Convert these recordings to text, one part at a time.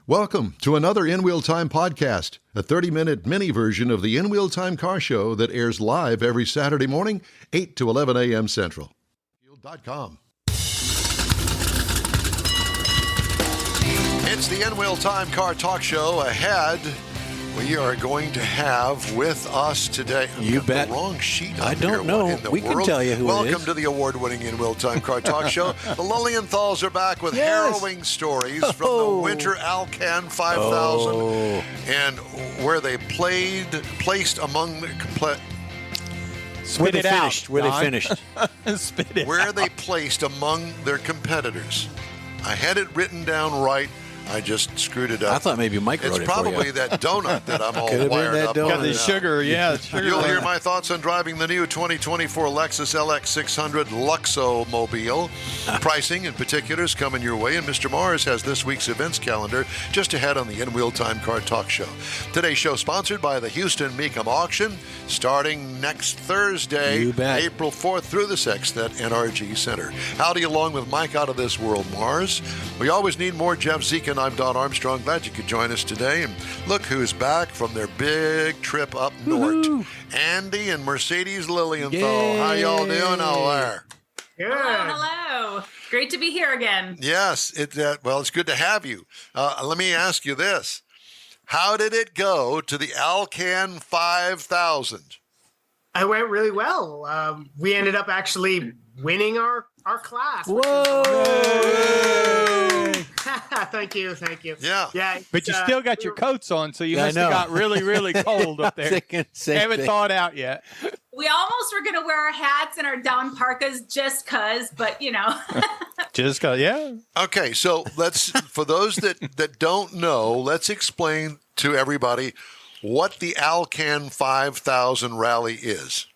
Welcome to another In Wheel Time podcast, a 30-minute mini version of the In Wheel Time car show that airs live every Saturday morning, 8 to 11 a.m. Central. Fuel.com. It's the In Wheel Time car talk show. Ahead, we are going to have with us today. You bet. The wrong sheet. I don't know. We can tell you who it is. Welcome to the award-winning In Wheel Time car talk show. The Lilienthals are back with harrowing stories from the Winter Alcan 5000 and where they placed among the Where they finished. Spit it where out. they placed among their competitors. I had it written down right. I just screwed it up. I thought maybe Mike wrote It's it for probably you. that donut that I'm all Could've been wired that up. donut. Got the on. sugar, yeah. Sugar. You'll hear my thoughts on driving the new 2024 Lexus LX600 Luxo Mobile. Pricing and particulars coming your way, and Mr. Mars has this week's events calendar just ahead on the In Wheel Time Car Talk Show. Today's show sponsored by the Houston Mecum Auction, starting next Thursday, You bet. April 4th through the 6th at NRG Center. Howdy along with Mike out of this world, Mars. We always need more Jeff Zeke, and I'm Don Armstrong. Glad you could join us today. And look who's back from their big trip up north. Andy and Mercedes Lilienthal. Yay. How y'all doing out there? Good. Hello. Great to be here again. Yes, it's good to have you. Let me ask you this. How did it go to the Alcan 5000? I went really well. We ended up actually winning our class. Thank you. Yeah. Yeah. But you still got your coats on, so you I must have know. got really, really cold up there. Haven't thawed out yet. We almost were going to wear our hats and our down parkas just because, but Just go, yeah. Okay, so let's, for those that don't know, let's explain to everybody what the Alcan 5000 rally is.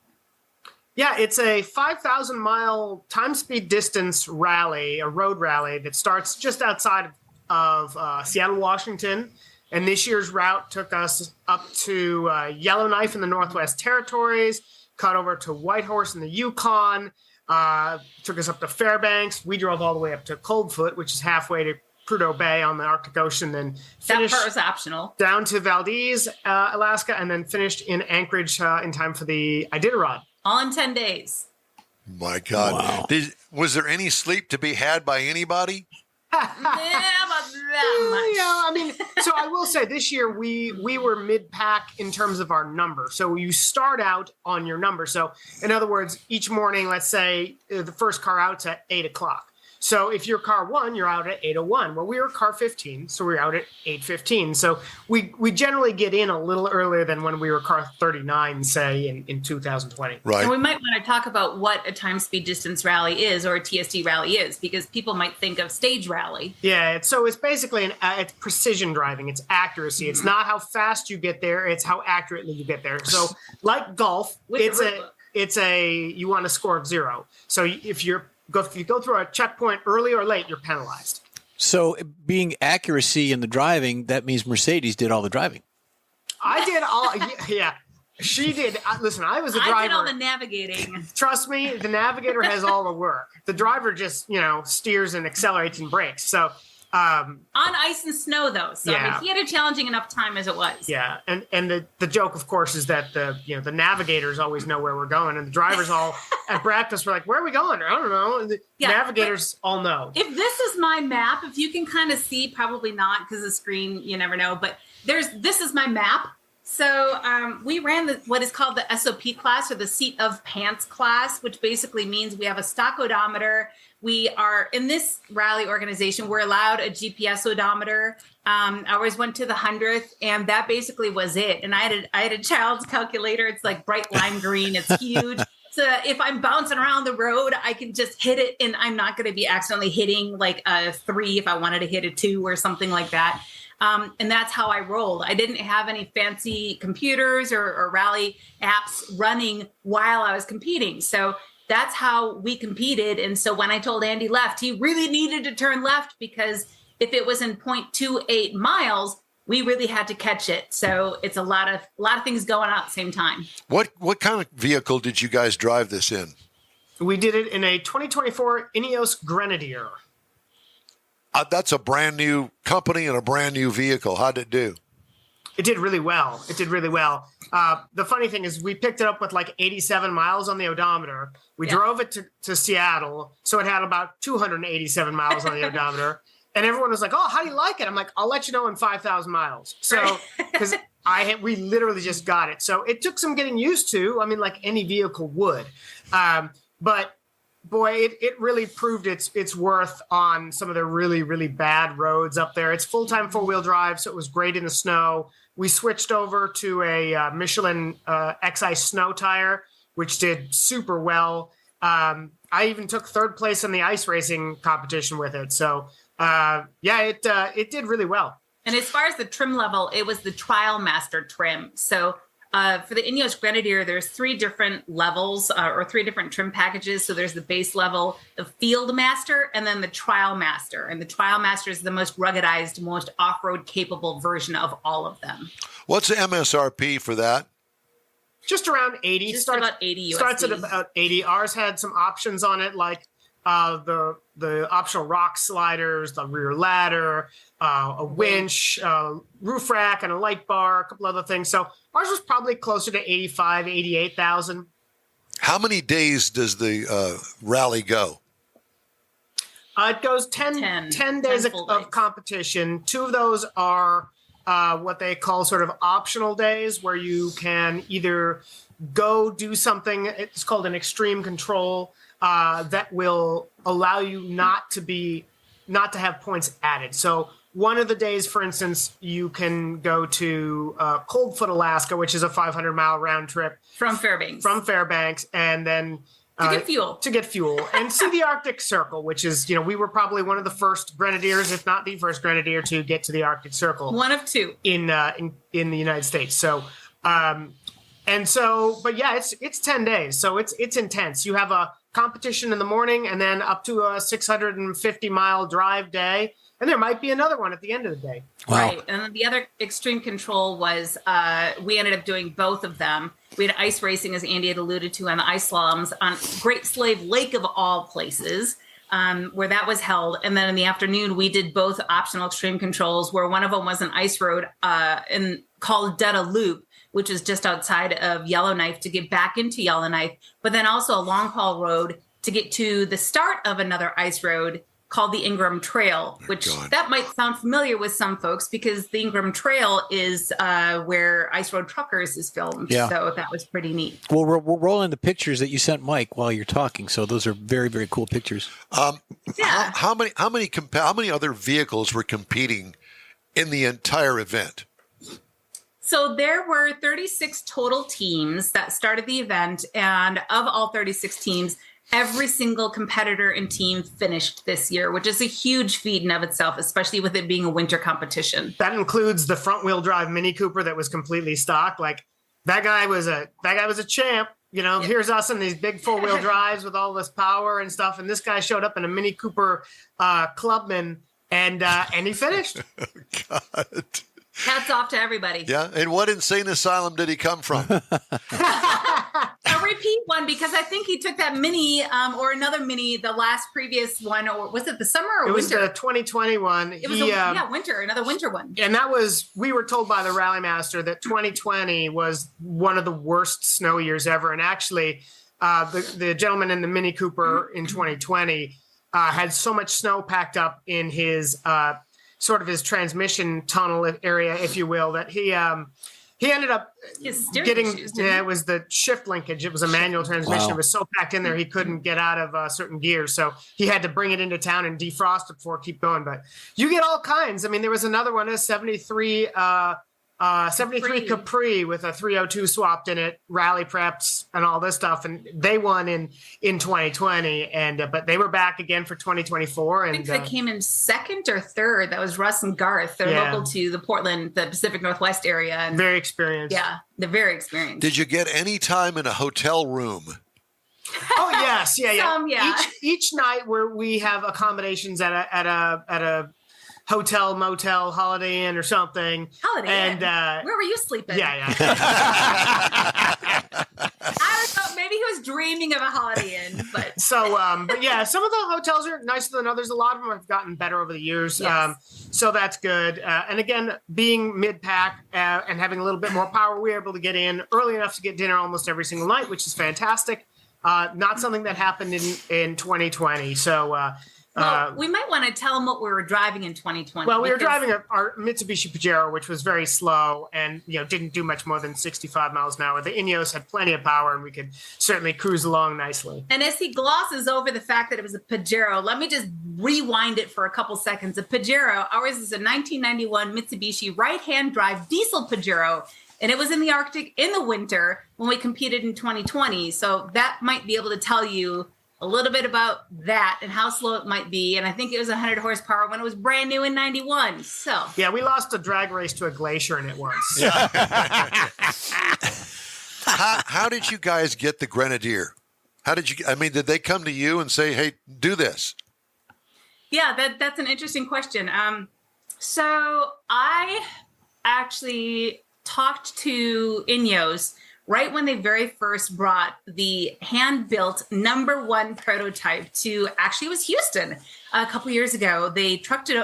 Yeah, it's a 5,000-mile time-speed distance rally, a road rally that starts just outside of Seattle, Washington. And this year's route took us up to Yellowknife in the Northwest Territories, cut over to Whitehorse in the Yukon, took us up to Fairbanks. We drove all the way up to Coldfoot, which is halfway to Prudhoe Bay on the Arctic Ocean, then that finished part was optional. down to Valdez, Alaska, and then finished in Anchorage in time for the Iditarod. All in 10 days. My God. Wow. Was there any sleep to be had by anybody? Yeah, about that much. Yeah, I mean, so I will say this year we were mid-pack in terms of our number. So you start out on your number. So in other words, each morning, let's say the first car out's at 8 o'clock. So if you're car 1, you're out at 8:01. Well, we were car 15, so we're out at 8:15. So we generally get in a little earlier than when we were car 39, say, in 2020. Right. And we might want to talk about what a time speed distance rally is or a TSD rally is, because people might think of stage rally. Yeah, it's basically it's precision driving. It's accuracy. It's not how fast you get there. It's how accurately you get there. So like golf, With the it's you want a score of 0. So if you go through a checkpoint early or late, you're penalized. So being accuracy in the driving, that means Mercedes did all the driving. I did all, yeah. She did. Listen, I was a driver. I did all the navigating. Trust me, the navigator has all the work. The driver just, steers and accelerates and brakes. So, On ice and snow, though. So Yeah. I mean, he had a challenging enough time as it was. yeah. And the joke, of course, is that the navigators always know where we're going, and the drivers all at practice were like, "Where are we going?" I don't know. And the Yeah, navigators all know. If this is my map, if you can kind of see, probably not because the screen, you never know, but this is my map. So we ran what is called the SOP class, or the seat of pants class, which basically means we have a stock odometer. We are in this rally organization, we're allowed a GPS odometer. I always went to the 100th, and that basically was it. And I had a child's calculator. It's like bright lime green. It's huge. So if I'm bouncing around the road, I can just hit it, and I'm not going to be accidentally hitting like a 3 if I wanted to hit a 2 or something like that. And that's how I rolled. I didn't have any fancy computers or rally apps running while I was competing. So that's how we competed. And so when I told Andy left, he really needed to turn left, because if it was in 0.28 miles, we really had to catch it. So it's a lot of things going on at the same time. What kind of vehicle did you guys drive this in? We did it in a 2024 Ineos Grenadier. That's a brand new company and a brand new vehicle. How'd it do? It did really well. The funny thing is we picked it up with like 87 miles on the odometer. We drove it to Seattle, so it had about 287 miles on the odometer. And everyone was like, "Oh, how do you like it?" I'm like, "I'll let you know in 5,000 miles." So because we literally just got it. So it took some getting used to. I mean, like any vehicle would. But boy, it really proved its worth on some of the really, really bad roads up there. It's full-time four-wheel drive, so it was great in the snow. We switched over to a Michelin X-Ice snow tire, which did super well. I even took third place in the ice racing competition with it. So, it did really well. And as far as the trim level, it was the Trial Master trim. So for the Ineos Grenadier, there's 3 different levels or 3 different trim packages. So there's the base level, the Field Master, and then the Trial Master. And the Trial Master is the most ruggedized, most off-road capable version of all of them. What's the MSRP for that? Just around 80. About 80 USD. Starts at about 80. Ours had some options on it, like the optional rock sliders, the rear ladder, a winch, roof rack, and a light bar, a couple other things. So ours was probably closer to 85, 88,000. How many days does the rally go? It goes 10 days of competition. 2 of those are what they call sort of optional days, where you can either go do something. It's called an extreme control that will allow you not to have points added. So one of the days, for instance, you can go to Coldfoot, Alaska, which is a 500-mile round trip from Fairbanks, and then to get fuel and see the Arctic Circle, which is, we were probably one of the first Grenadiers, if not the first Grenadier, to get to the Arctic Circle. One of 2 in the United States. So, but yeah, it's 10 days, so it's intense. You have a competition in the morning, and then up to a 650-mile drive day. And there might be another one at the end of the day. Wow. Right. And then the other extreme control was we ended up doing both of them. We had ice racing, as Andy had alluded to, on the ice slaloms on Great Slave Lake of all places, where that was held. And then in the afternoon, we did both optional extreme controls, where one of them was an ice road called Dutta Loop, which is just outside of Yellowknife to get back into Yellowknife, but then also a long haul road to get to the start of another ice road called the Ingram Trail, which that might sound familiar with some folks because the Ingram Trail is where Ice Road Truckers is filmed. Yeah. So that was pretty neat. Well, we're rolling the pictures that you sent Mike while you're talking. So those are very, very cool pictures. How many other vehicles were competing in the entire event? So there were 36 total teams that started the event, and of all 36 teams, every single competitor and team finished this year, which is a huge feat in of itself, especially with it being a winter competition. That includes the front-wheel drive Mini Cooper that was completely stock. Like that guy was a champ. Here's us in these big four-wheel drives with all this power and stuff, and this guy showed up in a Mini Cooper Clubman, and he finished. Oh, God. Hats off to everybody. Yeah, and what insane asylum did he come from? A repeat one, because I think he took that Mini or another Mini, the last previous one, or was it the summer or winter? It was the 2020 one. It was winter, another winter one. And we were told by the Rally Master that 2020 was one of the worst snow years ever. And actually, the gentleman in the Mini Cooper in 2020 had so much snow packed up in his sort of his transmission tunnel area, if you will, that he ended up getting, it was the shift linkage. It was a manual transmission. Wow. It was so packed in there, he couldn't get out of certain gears. So he had to bring it into town and defrost it before keep going. But you get all kinds. I mean, there was another one, a 73 Capri with a 302 swapped in it, rally preps and all this stuff. And they won in 2020. But they were back again for 2024. And I think they came in second or third. That was Russ and Garth. They're local to the Portland, the Pacific Northwest area. And very experienced. Yeah, they're very experienced. Did you get any time in a hotel room? Oh, yes. Yeah. Each night where we have accommodations at a hotel, motel, Holiday Inn or something. Holiday Inn? Where were you sleeping? Yeah. I thought maybe maybe he was dreaming of a Holiday Inn, but but yeah, some of the hotels are nicer than others. A lot of them have gotten better over the years. Yes. So that's good. And again, being mid-pack and having a little bit more power, we were able to get in early enough to get dinner almost every single night, which is fantastic. Not something that happened in 2020. So we might want to tell them what we were driving in 2020. Well, we were driving our Mitsubishi Pajero, which was very slow and didn't do much more than 65 miles an hour. The Ineos had plenty of power, and we could certainly cruise along nicely. And as he glosses over the fact that it was a Pajero, let me just rewind it for a couple seconds. A Pajero, ours is a 1991 Mitsubishi right-hand drive diesel Pajero, and it was in the Arctic in the winter when we competed in 2020. So that might be able to tell you a little bit about that and how slow it might be. And I think it was 100 horsepower when it was brand new in 91. So yeah, we lost a drag race to a glacier in it once. How did you guys get the Grenadier? Did they come to you and say, hey, do this? Yeah, that's an interesting question. So I actually talked to Ineos right when they very first brought the hand-built #1 prototype to, actually it was Houston a couple years ago. They trucked it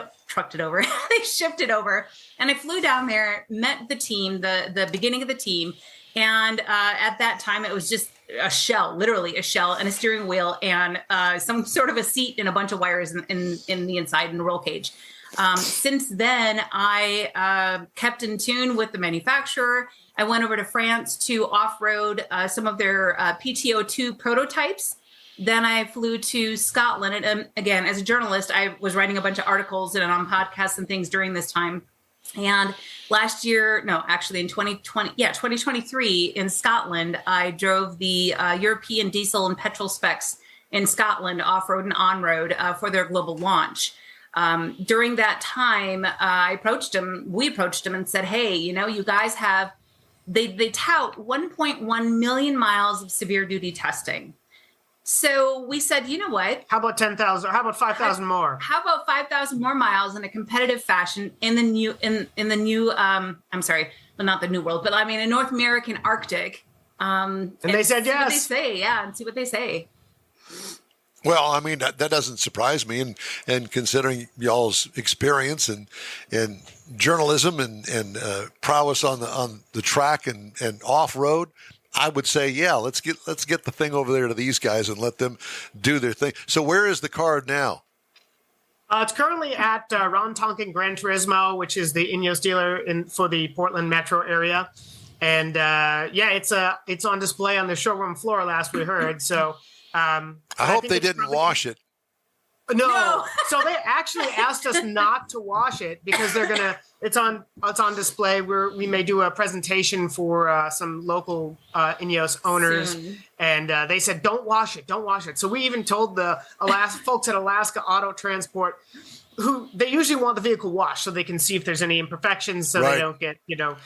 over, they shipped it over, and I flew down there, met the team, the beginning of the team, and at that time it was just a shell, literally a shell and a steering wheel and some sort of a seat and a bunch of wires in the inside in a roll cage. Since then, I kept in tune with the manufacturer. I went over to France to off-road some of their PTO2 prototypes. Then I flew to Scotland. And again, as a journalist, I was writing a bunch of articles and on podcasts and things during this time. And last year, in 2023 in Scotland, I drove the European diesel and petrol specs in Scotland off-road and on-road for their global launch. During that time, we approached them and said, hey, you guys have, they tout 1.1 million miles of severe duty testing. So we said, you know what? How about 10,000? How about 5,000 more? How about 5,000 more miles in a competitive fashion in the new, in the new, I'm sorry, well, not the New World, but I mean, a North American Arctic. And they said yes. See what they say, yeah, and see what they say. Well, I mean, that doesn't surprise me. And considering y'all's experience and journalism and prowess on the track and off-road, I would say, yeah, let's get the thing over there to these guys and let them do their thing. So where is the car now? It's currently at Ron Tonkin Gran Turismo, which is the Ineos dealer for the Portland metro area. And it's on display on the showroom floor last we heard. So I hope they didn't wash it. No. So they actually asked us not to wash it because it's on display. We may do a presentation for some local Ineos owners. Soon. And they said, don't wash it. So we even told the folks at Alaska Auto Transport, who they usually want the vehicle washed so they can see if there's any imperfections so they don't get, and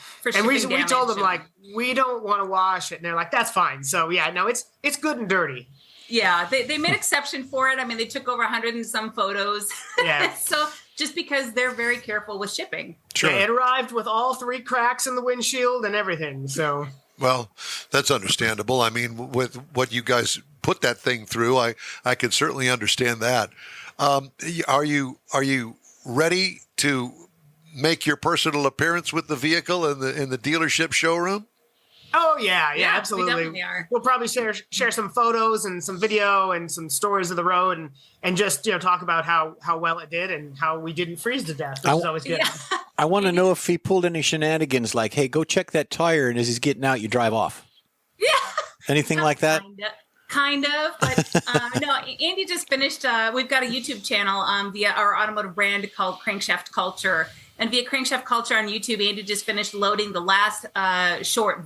we told them, like, we don't want to wash it. And they're like, that's fine. So yeah, no, it's good and dirty. Yeah, they made exception for it. I mean, they took over 100 and some photos. Yeah. So just because they're very careful with shipping. Sure. Yeah, it arrived with all 3 cracks in the windshield and everything. So. Well, that's understandable. I mean, with what you guys put that thing through, I can certainly understand that. Are you ready to make your personal appearance with the vehicle in the dealership showroom? Oh yeah, absolutely. We definitely are. We'll probably share some photos and some video and some stories of the road and just talk about how well it did and how we didn't freeze to death, which is always good. Yeah. I want to know if he pulled any shenanigans like, hey, go check that tire, and as he's getting out, you drive off. Yeah. Anything like that? Kind of, but no, Andy just finished, we've got a YouTube channel via our automotive brand called Crankshaft Culture. And via Crankshaft Culture on YouTube, Andy just finished loading the last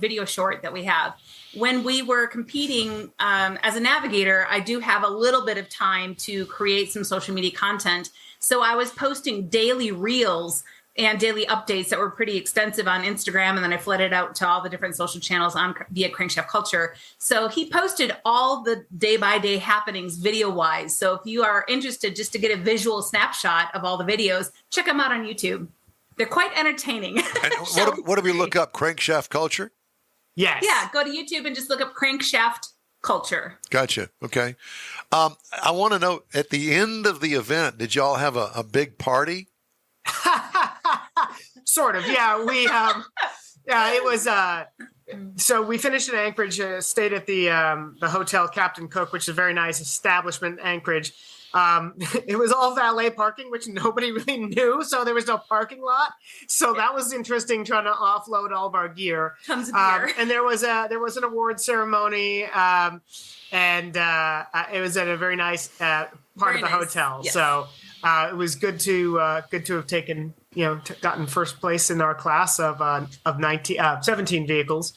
video short that we have. When we were competing as a navigator, I do have a little bit of time to create some social media content. So I was posting daily reels and daily updates that were pretty extensive on Instagram. And then I flooded out to all the different social channels via Crankshaft Culture. So he posted all the day-by-day happenings video-wise. So if you are interested just to get a visual snapshot of all the videos, check them out on YouTube. They're quite entertaining. And what do we look up? Crankshaft Culture? Yes. Yeah, go to YouTube and just look up Crankshaft culture. Gotcha. Okay. I want to know, at the end of the event, did y'all have a big party? Sort of. Yeah. We, it was, so we finished in Anchorage, stayed at the hotel Captain Cook, which is a very nice establishment in Anchorage. It was all valet parking, which nobody really knew. So there was no parking lot. So that was interesting, trying to offload all of our gear. Tons of gear. And there was an award ceremony, and it was at a very nice part of the hotel. Yes. So it was good to have taken, gotten first place in our class of 17 vehicles,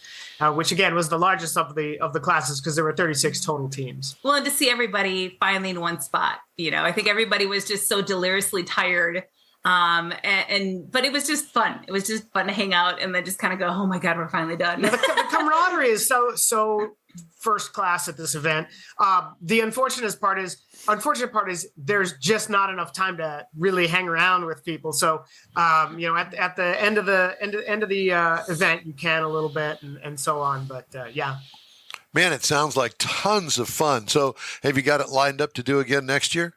which again was the largest of the classes because there were 36 total teams. Well, and to see everybody finally in one spot, I think everybody was just so deliriously tired. But it was just fun. It was just fun to hang out and then just kind of go, oh my God, we're finally done. Yeah, the camaraderie is so first class at this event. The unfortunate part is there's just not enough time to really hang around with people. So, at the end of the event, you can a little bit and so on. But yeah. Man, it sounds like tons of fun. So have you got it lined up to do again next year?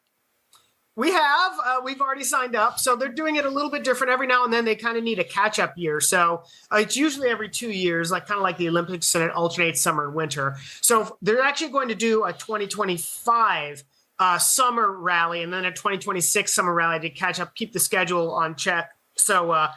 We have. We've already signed up. So they're doing it a little bit different every now and then. They kind of need a catch-up year. So it's usually every 2 years, kind of like the Olympics, and it alternates summer and winter. So they're actually going to do a 2025 summer rally and then a 2026 summer rally to catch up, keep the schedule on check. So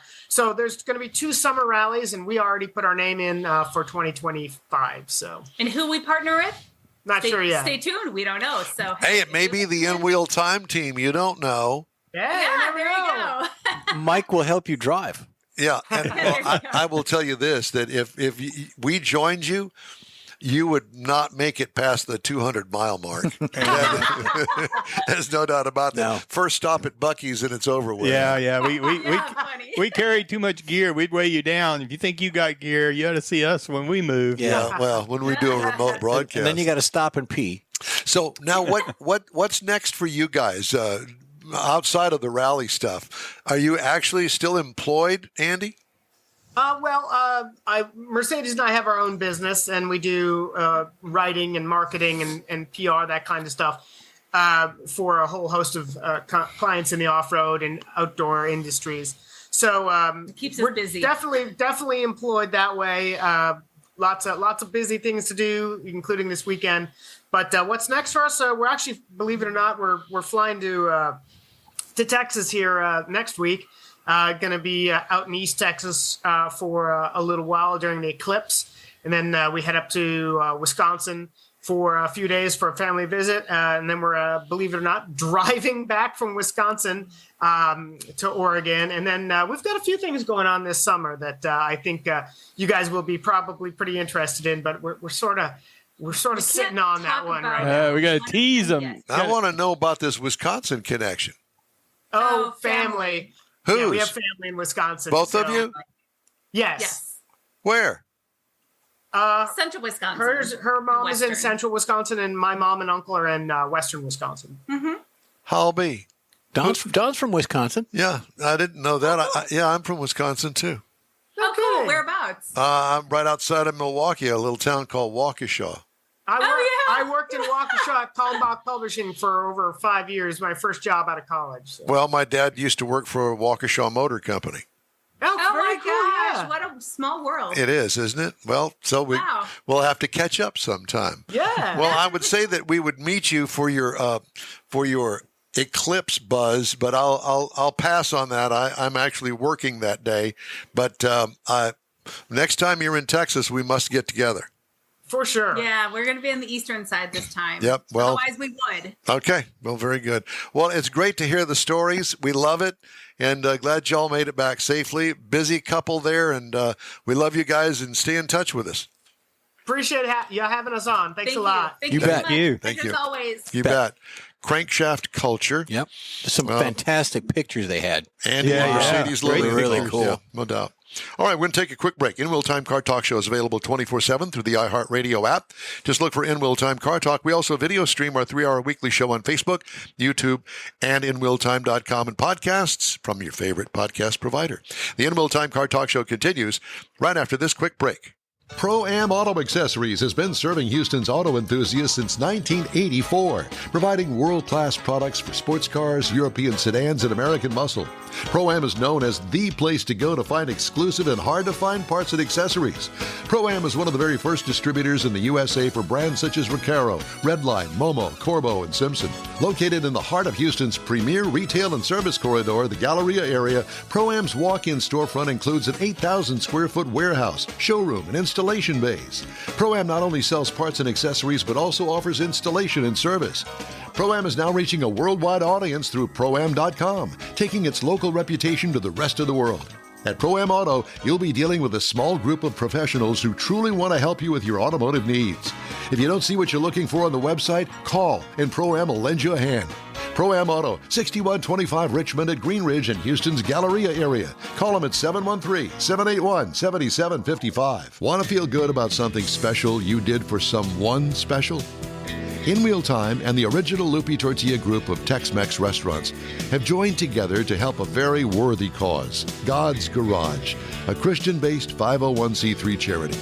there's going to be 2 summer rallies, and we already put our name in for 2025. So. And who we partner with? Not sure yet. Stay tuned. We don't know. So hey, it may be the in-wheel time team. You don't know. Yeah, there you go. Mike will help you drive. Yeah, and I will tell you this: that if we joined you, you would not make it past the 200-mile mark. There's no doubt about that. No. First stop at Buc-ee's and it's over with. Yeah. We carry too much gear. We'd weigh you down. If you think you got gear, you ought to see us when we move. Yeah. Well, when we do a remote broadcast, and then you got to stop and pee. So now, what's next for you guys outside of the rally stuff? Are you actually still employed, Andy? Mercedes and I have our own business, and we do writing and marketing and PR, that kind of stuff, for a whole host of clients in the off-road and outdoor industries. So it keeps us busy. Definitely employed that way. Lots of busy things to do, including this weekend. But what's next for us? We're actually, believe it or not, we're flying to Texas here next week. Going to be out in East Texas for a little while during the eclipse. And then we head up to Wisconsin for a few days for a family visit. And then we're, believe it or not, driving back from Wisconsin to Oregon. And then we've got a few things going on this summer that I think you guys will be probably pretty interested in. But we're sort of sitting on that one right now. We got to tease them. I want to know about this Wisconsin connection. Oh, family. Who's? Yeah, we have family in Wisconsin. Both of you? Yes. Where? Central Wisconsin. Her mom is in Central Wisconsin, and my mom and uncle are in Western Wisconsin. Mm-hmm. How'll be? Don's from Wisconsin. Yeah, I didn't know that. I'm from Wisconsin too. Oh, cool. Whereabouts? I'm right outside of Milwaukee, a little town called Waukesha. I worked in Waukesha at Kalmbach Publishing for over 5 years, my first job out of college. So. Well, my dad used to work for a Waukesha Motor Company. Oh my gosh, yeah. What a small world. It is, isn't it? Well, so we'll have to catch up sometime. Yeah. Well, I would say that we would meet you for your eclipse buzz, but I'll pass on that. I'm actually working that day, but next time you're in Texas, we must get together. For sure. Yeah, we're going to be on the eastern side this time. Yep. Well, otherwise we would. Okay. Well, very good. Well, it's great to hear the stories. We love it, and glad y'all made it back safely. Busy couple there, and we love you guys, and stay in touch with us. Appreciate you having us on. Thanks a lot. Thank you you. Bet. Thank you. As always. You bet. Crankshaft culture. Yep. Some fantastic pictures they had. Andy and Mercedes Lilienthal. Really cool. Yeah, no doubt. All right, we're going to take a quick break. In-Wheel Time Car Talk Show is available 24/7 through the iHeartRadio app. Just look for In-Wheel Time Car Talk. We also video stream our 3-hour weekly show on Facebook, YouTube, and InWheelTime.com and podcasts from your favorite podcast provider. The In-Wheel Time Car Talk Show continues right after this quick break. Pro-Am Auto Accessories has been serving Houston's auto enthusiasts since 1984, providing world-class products for sports cars, European sedans, and American muscle. Pro-Am is known as the place to go to find exclusive and hard-to-find parts and accessories. Pro-Am is one of the very first distributors in the USA for brands such as Recaro, Redline, Momo, Corbo, and Simpson. Located in the heart of Houston's premier retail and service corridor, the Galleria area, Pro-Am's walk-in storefront includes an 8,000-square-foot warehouse, showroom, and installation bays. Pro-Am not only sells parts and accessories, but also offers installation and service. Pro-Am is now reaching a worldwide audience through Pro-Am.com, taking its local reputation to the rest of the world. At Pro-Am Auto, you'll be dealing with a small group of professionals who truly want to help you with your automotive needs. If you don't see what you're looking for on the website, call and Pro-Am will lend you a hand. Pro-Am Auto, 6125 Richmond at Green Ridge in Houston's Galleria area. Call them at 713-781-7755. Want to feel good about something special you did for someone special? In Wheel Time and the original Lupi Tortilla group of Tex-Mex restaurants have joined together to help a very worthy cause, God's Garage, a Christian-based 501c3 charity.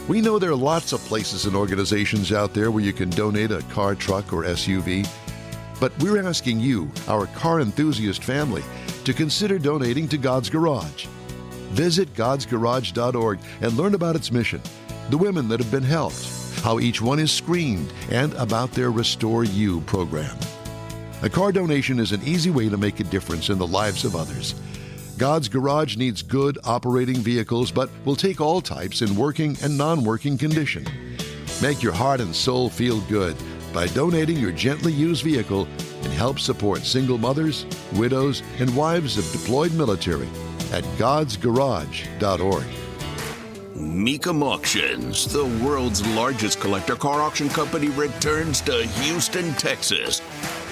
We know there are lots of places and organizations out there where you can donate a car, truck, or SUV, but we're asking you, our car enthusiast family, to consider donating to God's Garage. Visit godsgarage.org and learn about its mission, the women that have been helped, how each one is screened, and about their Restore You program. A car donation is an easy way to make a difference in the lives of others. God's Garage needs good operating vehicles, but will take all types in working and non-working condition. Make your heart and soul feel good by donating your gently used vehicle and help support single mothers, widows, and wives of deployed military at godsgarage.org. Mecum Auctions, the world's largest collector car auction company, returns to Houston, Texas,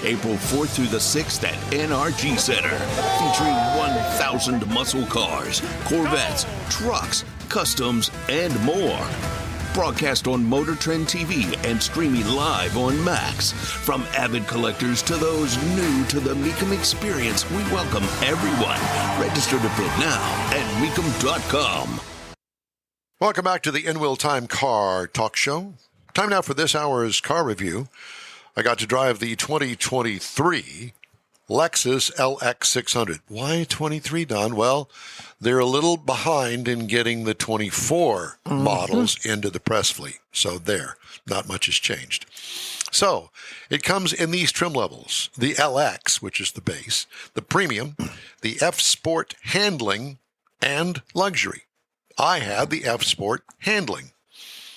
April 4th through the 6th at NRG Center, featuring 1,000 muscle cars, Corvettes, trucks, customs, and more. Broadcast on Motor Trend TV and streaming live on Max. From avid collectors to those new to the Mecum experience, we welcome everyone. Register to bid now at mecum.com. Welcome back to the In Wheel Time Car Talk Show. Time now for this hour's car review. I got to drive the 2023 Lexus LX600. Why 23, Don? Well, they're a little behind in getting the 24 models into the press fleet. So there, not much has changed. So it comes in these trim levels. The LX, which is the base, the Premium, the F Sport Handling, and Luxury. I had the F Sport Handling.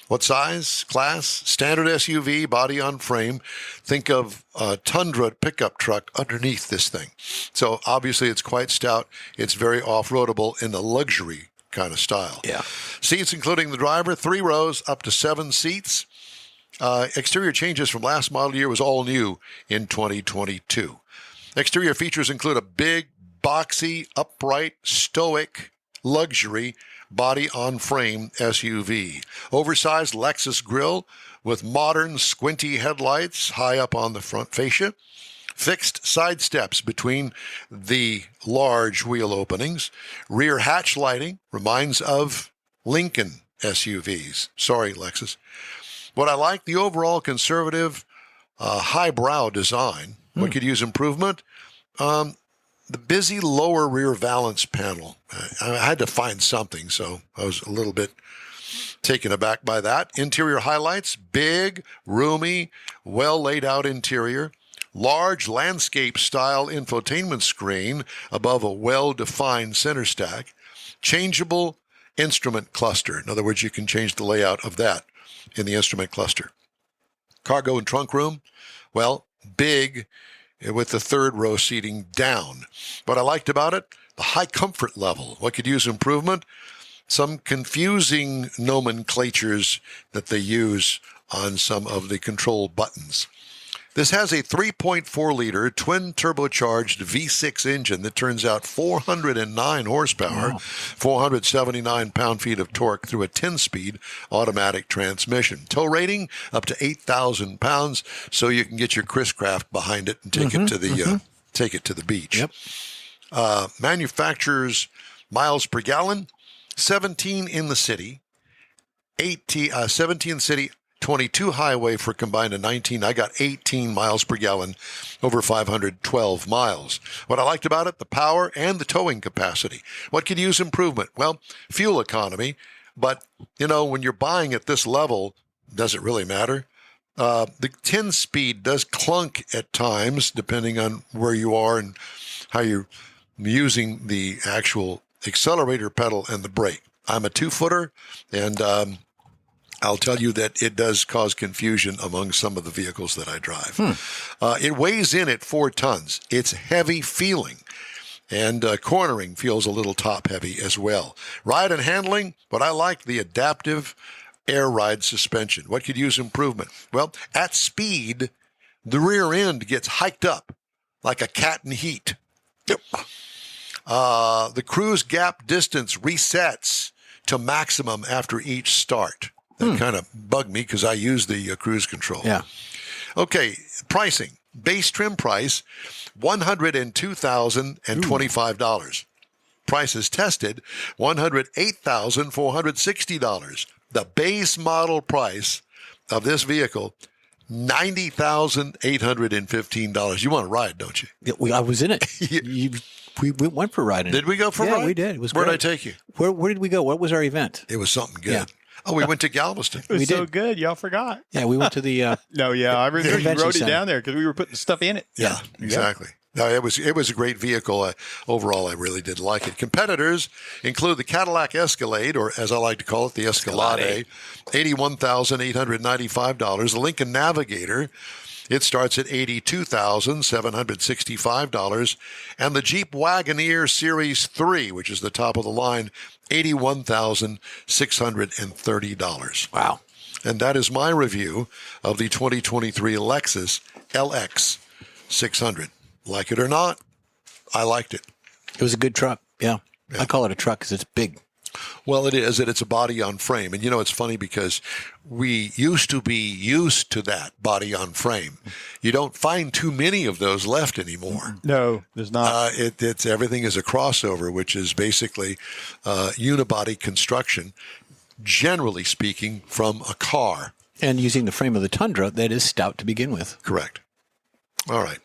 What size? Class? Standard SUV, body on frame. Think of a Tundra pickup truck underneath this thing. So obviously it's quite stout. It's very off-roadable in the luxury kind of style. Yeah. Seats including the driver, 3 rows, up to 7 seats. Exterior changes from last model year was all new in 2022. Exterior features include a big, boxy, upright, stoic, luxury body-on-frame SUV. Oversized Lexus grille with modern squinty headlights high up on the front fascia. Fixed side steps between the large wheel openings. Rear hatch lighting reminds of Lincoln SUVs. Sorry, Lexus. What I like, the overall conservative, highbrow design. What could use improvement? The busy lower rear valance panel. I had to find something, so I was a little bit taken aback by that. Interior highlights, big, roomy, well laid out interior. Large landscape-style infotainment screen above a well-defined center stack. Changeable instrument cluster. In other words, you can change the layout of that in the instrument cluster. Cargo and trunk room, well, big, with the third row seating down. What I liked about it, the high comfort level. What could use improvement? Some confusing nomenclatures that they use on some of the control buttons. This has a 3.4-liter twin-turbocharged V6 engine that turns out 409 horsepower, 479 pound-feet of torque through a 10-speed automatic transmission. Tow rating up to 8,000 pounds, so you can get your Chris Craft behind it and take it to the beach. Yep. Manufacturer's miles per gallon, 17 in the city, 17 city, 22 highway for combined of 19. I got 18 miles per gallon over 512 miles. What I liked about it, the power and the towing capacity. What could use improvement? Well, fuel economy. But, when you're buying at this level, does it really matter? The 10 speed does clunk at times, depending on where you are and how you're using the actual accelerator pedal and the brake. I'm a 2-footer, and I'll tell you that it does cause confusion among some of the vehicles that I drive. It weighs in at 4 tons. It's heavy feeling, and cornering feels a little top heavy as well. Ride and handling, but I like the adaptive air ride suspension. What could use improvement? Well, at speed, the rear end gets hiked up like a cat in heat. Yep. The cruise gap distance resets to maximum after each start. That kind of bugged me because I use the cruise control. Yeah. Okay, pricing. Base trim price, $102,025. Prices tested, $108,460. The base model price of this vehicle, $90,815. You want to ride, don't you? Yeah, I was in it. We went for riding. Did we go for a ride? Yeah, we did. It was Where'd I great. take you? Where did we go? What was our event? It was something good. Yeah. Oh, we went to Galveston. It was We so did. good, y'all forgot. Yeah, we went to the. No, yeah, I remember you convention wrote it center. down there because we were putting stuff in it. Yeah, exactly. No, it was a great vehicle. Overall, I really did like it. Competitors include the Cadillac Escalade, or as I like to call it, the Escalade, $81,895. The Lincoln Navigator, it starts at $82,765. And the Jeep Wagoneer Series 3, which is the top of the line, $81,630. Wow. And that is my review of the 2023 Lexus LX 600. Like it or not, I liked it. It was a good truck. Yeah. I call it a truck because it's big. Well, it is, and it's a body on frame. And it's funny because we used to be used to that body on frame. You don't find too many of those left anymore. No, there's not. It's everything is a crossover, which is basically unibody construction, generally speaking, from a car. And using the frame of the Tundra, that is stout to begin with. Correct. All right.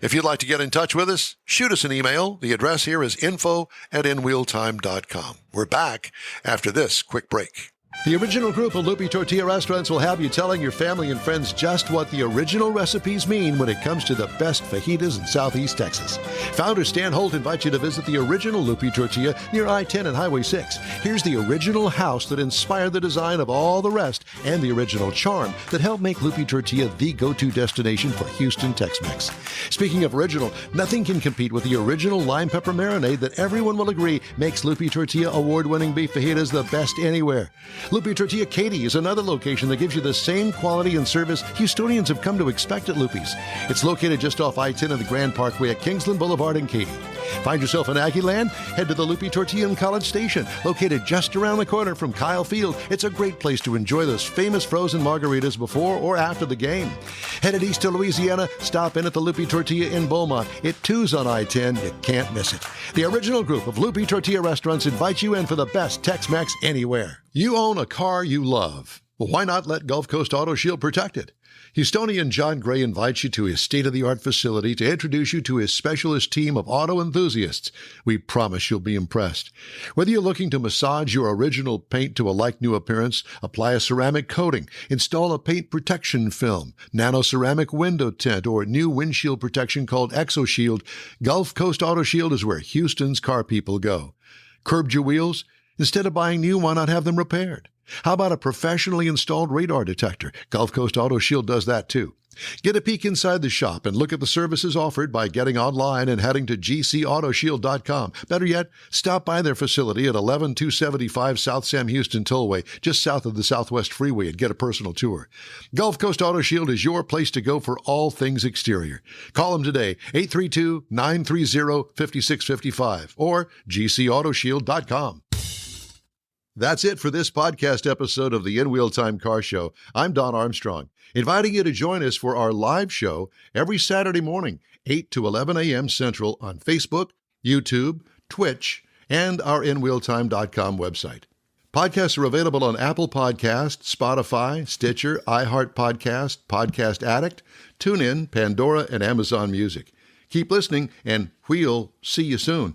If you'd like to get in touch with us, shoot us an email. The address here is info@inwheeltime.com. We're back after this quick break. The original group of Lupi Tortilla restaurants will have you telling your family and friends just what the original recipes mean when it comes to the best fajitas in Southeast Texas. Founder Stan Holt invites you to visit the original Lupi Tortilla near I-10 and Highway 6. Here's the original house that inspired the design of all the rest and the original charm that helped make Lupi Tortilla the go-to destination for Houston Tex-Mex. Speaking of original, nothing can compete with the original lime pepper marinade that everyone will agree makes Lupi Tortilla award-winning beef fajitas the best anywhere. Lupi Tortilla Katy is another location that gives you the same quality and service Houstonians have come to expect at Lupi's. It's located just off I-10 and the Grand Parkway at Kingsland Boulevard in Katy. Find yourself in Aggieland? Head to the Lupi Tortilla in College Station, located just around the corner from Kyle Field. It's a great place to enjoy those famous frozen margaritas before or after the game. Headed east to Louisiana, stop in at the Lupi Tortilla in Beaumont. It too's on I-10. You can't miss it. The original group of Lupi Tortilla restaurants invites you in for the best Tex-Mex anywhere. You own a car you love. Well, why not let Gulf Coast Auto Shield protect it? Houstonian John Gray invites you to his state-of-the-art facility to introduce you to his specialist team of auto enthusiasts. We promise you'll be impressed. Whether you're looking to massage your original paint to a like-new appearance, apply a ceramic coating, install a paint protection film, nano-ceramic window tint, or new windshield protection called ExoShield, Gulf Coast Auto Shield is where Houston's car people go. Curbed your wheels? Instead of buying new, why not have them repaired? How about a professionally installed radar detector? Gulf Coast Auto Shield does that too. Get a peek inside the shop and look at the services offered by getting online and heading to gcautoshield.com. Better yet, stop by their facility at 11275 South Sam Houston Tollway, just south of the Southwest Freeway, and get a personal tour. Gulf Coast Auto Shield is your place to go for all things exterior. Call them today, 832-930-5655 or gcautoshield.com. That's it for this podcast episode of the In Wheel Time Car Show. I'm Don Armstrong, inviting you to join us for our live show every Saturday morning, 8 to 11 a.m. Central on Facebook, YouTube, Twitch, and our InWheelTime.com website. Podcasts are available on Apple Podcast, Spotify, Stitcher, iHeart Podcast, Podcast Addict, TuneIn, Pandora, and Amazon Music. Keep listening, and we'll see you soon.